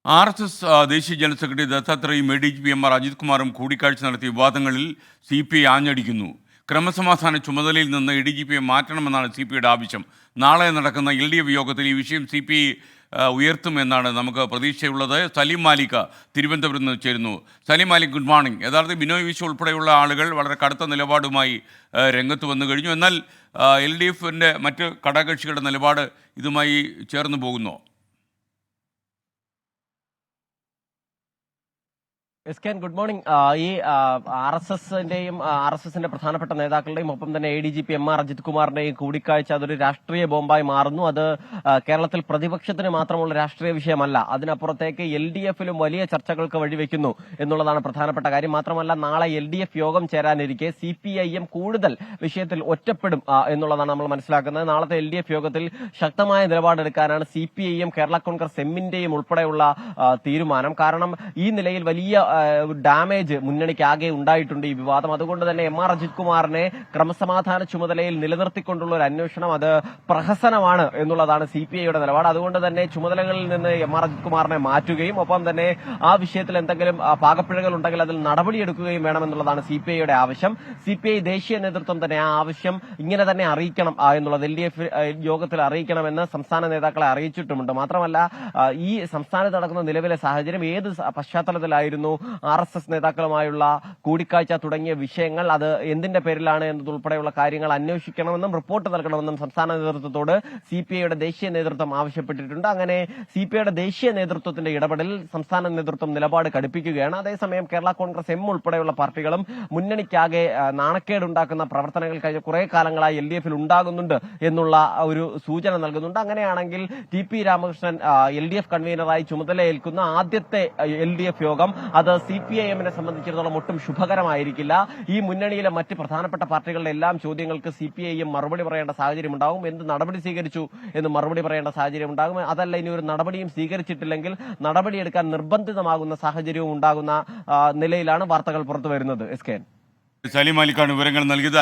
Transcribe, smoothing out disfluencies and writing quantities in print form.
RSS ദേശീയ general secretary ദത്താത്രേയും എ.ഡി.ജി.പി എം.ആർ. Ajith കുമാറും കൂടിക്കാഴ്ച നടത്തിയ വിവാദങ്ങളിൽ സി.പി.ഐ ആഞ്ഞടിക്കുന്നു. ക്രമസമാധാന ചുമതലയിൽ നിന്ന് എ.ഡി.ജി.പിയെ മാറ്റണമെന്നാണ് സി.പി.ഐയുടെ ആവശ്യം. നാളെ നടക്കുന്ന എൽ.ഡി.എഫ് യോഗത്തിൽ ഈ വിഷയം സി.പി.ഐ ഉയർത്തുമെന്നാണ് നമുക്ക് പ്രതീക്ഷയുള്ളത്. സലീം മാലിക് തിരുവനന്തപുരത്ത് നിന്ന് ചേരുന്നു. Saleem Malik, good morning. യഥാർത്ഥത്തിൽ ബിനോയ് വിശ്വം ഉൾപ്പെടെയുള്ള ആളുകൾ വളരെ കടുത്ത നിലപാടുമായി രംഗത്ത് വന്നു കഴിഞ്ഞു. എന്നാൽ എൽ.ഡി.എഫിൻ്റെ മറ്റ് ഘടകകക്ഷികളുടെ നിലപാട് ഇതുമായി ചേർന്ന് പോകുന്നോ? Good morning. ഈ ആർ എസ് എസിന്റെ പ്രധാനപ്പെട്ട നേതാക്കളുടെയും ഒപ്പം തന്നെ എ.ഡി.ജി.പി എം.ആർ. അജിത് കുമാറിന്റെയും കൂടിക്കാഴ്ച അതൊരു രാഷ്ട്രീയ ബോംബായി മാറുന്നു. അത് കേരളത്തിൽ പ്രതിപക്ഷത്തിന് മാത്രമുള്ള രാഷ്ട്രീയ വിഷയമല്ല, അതിനപ്പുറത്തേക്ക് എൽ.ഡി.എഫിലും വലിയ ചർച്ചകൾക്ക് വഴിവെക്കുന്നു എന്നുള്ളതാണ് പ്രധാനപ്പെട്ട കാര്യം. മാത്രമല്ല, നാളെ എൽ.ഡി.എഫ് യോഗം ചേരാനിരിക്കെ സി.പി.ഐ.എം കൂടുതൽ വിഷയത്തിൽ ഒറ്റപ്പെടും എന്നുള്ളതാണ് നമ്മൾ മനസ്സിലാക്കുന്നത്. നാളത്തെ എൽ.ഡി.എഫ് യോഗത്തിൽ ശക്തമായ നിലപാടെടുക്കാനാണ് സി.പി.ഐ.എം, കേരള കോൺഗ്രസ് എമ്മിന്റെയും ഉൾപ്പെടെയുള്ള തീരുമാനം. കാരണം ഈ നിലയിൽ വലിയ ഡാമേജ് മുന്നണിക്കാകെ ഉണ്ടായിട്ടുണ്ട് ഈ വിവാദം. അതുകൊണ്ട് തന്നെ എം.ആർ. അജിത് കുമാറിനെ ക്രമസമാധാന ചുമതലയിൽ നിലനിർത്തിക്കൊണ്ടുള്ള ഒരു അന്വേഷണം അത് പ്രഹസനമാണ് എന്നുള്ളതാണ് സി.പി.ഐയുടെ നിലപാട്. അതുകൊണ്ട് തന്നെ ചുമതലകളിൽ നിന്ന് എം.ആർ. അജിത് കുമാറിനെ മാറ്റുകയും ഒപ്പം തന്നെ ആ വിഷയത്തിൽ എന്തെങ്കിലും പാകപ്പിഴകൾ ഉണ്ടെങ്കിൽ അതിൽ നടപടിയെടുക്കുകയും വേണമെന്നുള്ളതാണ് സി.പി.ഐയുടെ ആവശ്യം. സി.പി.ഐ ദേശീയ നേതൃത്വം തന്നെ ആ ആവശ്യം ഇങ്ങനെ തന്നെ അറിയിക്കണം എന്നുള്ളത് എൽ.ഡി.എഫ് യോഗത്തിൽ അറിയിക്കണമെന്ന് സംസ്ഥാന നേതാക്കളെ അറിയിച്ചിട്ടുമുണ്ട്. മാത്രമല്ല, ഈ സംസ്ഥാനത്ത് നടക്കുന്ന നിലവിലെ സാഹചര്യം, ഏത് പശ്ചാത്തലത്തിലായിരുന്നു ആർ.എസ്.എസ് നേതാക്കളുമായുള്ള കൂടിക്കാഴ്ച തുടങ്ങിയ വിഷയങ്ങൾ, അത് എന്തിന്റെ പേരിലാണ് എന്നതുൾപ്പെടെയുള്ള കാര്യങ്ങൾ അന്വേഷിക്കണമെന്നും റിപ്പോർട്ട് നൽകണമെന്നും സംസ്ഥാന നേതൃത്വത്തോട് സി.പി.ഐയുടെ ദേശീയ നേതൃത്വം ആവശ്യപ്പെട്ടിട്ടുണ്ട്. അങ്ങനെ സി.പി.ഐയുടെ ദേശീയ നേതൃത്വത്തിന്റെ ഇടപെടലിൽ സംസ്ഥാന നേതൃത്വം നിലപാട് കടുപ്പിക്കുകയാണ്. അതേസമയം കേരള കോൺഗ്രസ് എം ഉൾപ്പെടെയുള്ള പാർട്ടികളും മുന്നണിക്കാകെ നാണക്കേടുണ്ടാക്കുന്ന പ്രവർത്തനങ്ങൾ കഴിഞ്ഞ കുറെ കാലങ്ങളായി എൽ.ഡി.എഫിൽ ഉണ്ടാകുന്നുണ്ട് എന്നുള്ള ഒരു സൂചന നൽകുന്നുണ്ട്. അങ്ങനെയാണെങ്കിൽ ടി.പി. രാമകൃഷ്ണൻ എൽ.ഡി.എഫ് കൺവീനറായി ചുമതലയേൽക്കുന്ന ആദ്യത്തെ എൽ.ഡി.എഫ് യോഗം അത് സി.പി.ഐ.എമ്മിനെ സംബന്ധിച്ചിടത്തോളം ഒട്ടും ശുഭകരമായിരിക്കില്ല. ഈ മുന്നണിയിലെ മറ്റ് പ്രധാനപ്പെട്ട പാർട്ടികളുടെ എല്ലാം ചോദ്യങ്ങൾക്ക് സി.പി.ഐ.എം മറുപടി പറയേണ്ട സാഹചര്യം ഉണ്ടാകും. എന്ത് നടപടി സ്വീകരിച്ചു എന്ന് മറുപടി പറയേണ്ട സാഹചര്യം ഉണ്ടാകും. അതല്ല, ഇനി ഒരു നടപടിയും സ്വീകരിച്ചിട്ടില്ലെങ്കിൽ നടപടിയെടുക്കാൻ നിർബന്ധിതമാകുന്ന സാഹചര്യവും ഉണ്ടാകുന്ന നിലയിലാണ് വാർത്തകൾ പുറത്തുവരുന്നത്. സലീം മാലിക്കാണ് വിവരങ്ങൾ നൽകിയത്.